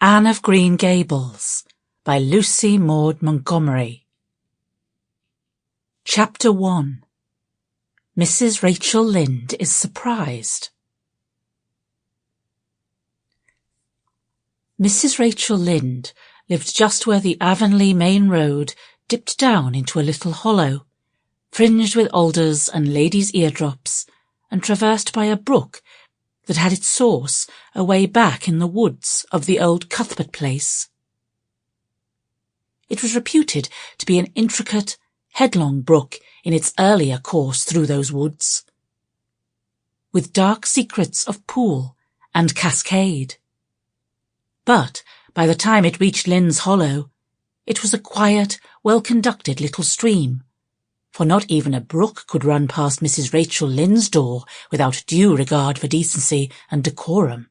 Anne of Green Gables by Lucy Maud Montgomery. Chapter 1. Mrs. Rachel Lynde is surprised. Mrs. Rachel Lynde lived just where the Avonlea main road dipped down into a little hollow, fringed with alders and ladies' eardrops, and traversed by a brook that had its source away back in the woods of the old Cuthbert place. It was reputed to be an intricate, headlong brook in its earlier course through those woods, with dark secrets of pool and cascade. But by the time it reached Lynde's Hollow, it was a quiet, well-conducted little stream, for not even a brook could run past Mrs. Rachel Lynde's door without due regard for decency and decorum.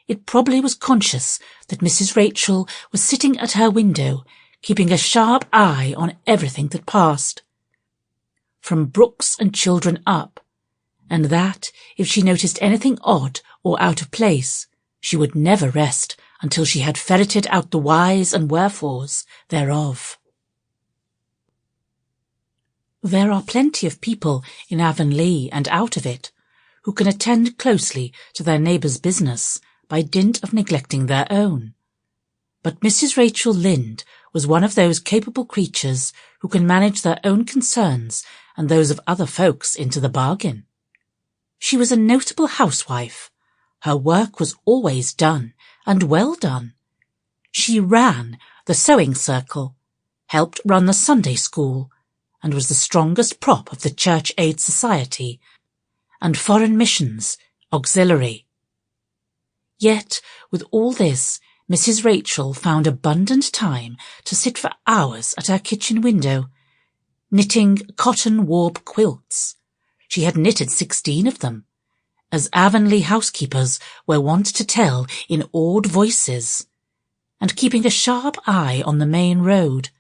It probably was conscious that Mrs. Rachel was sitting at her window, keeping a sharp eye on everything that passed, from brooks and children up, and that, if she noticed anything odd or out of place, she would never rest until she had ferreted out the whys and wherefores thereof. There are plenty of people in Avonlea and out of it who can attend closely to their neighbours' business by dint of neglecting their own. But Mrs. Rachel Lynde was one of those capable creatures who can manage their own concerns and those of other folks into the bargain. She was a notable housewife. Her work was always done, and well done. She ran the sewing circle, helped run the Sunday school, and was the strongest prop of the Church Aid Society and Foreign Missions Auxiliary. Yet, with all this, Mrs. Rachel found abundant time to sit for hours at her kitchen window, knitting cotton warp quilts. She had knitted 16 of them, as Avonlea housekeepers were wont to tell in awed voices, and keeping a sharp eye on the main road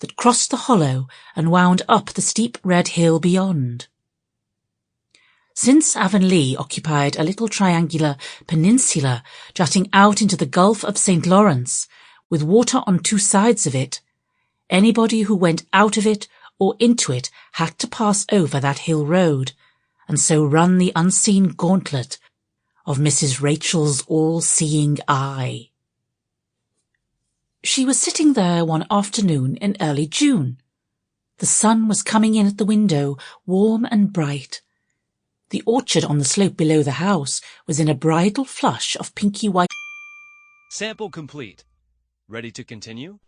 that crossed the hollow and wound up the steep red hill beyond. Since Avonlea occupied a little triangular peninsula jutting out into the Gulf of St. Lawrence, with water on two sides of it, anybody who went out of it or into it had to pass over that hill road, and so run the unseen gauntlet of Mrs. Rachel's all-seeing eye. She was sitting there one afternoon in early June. The sun was coming in at the window, warm and bright. The orchard on the slope below the house was in a bridal flush of pinky white. Sample complete. Ready to continue?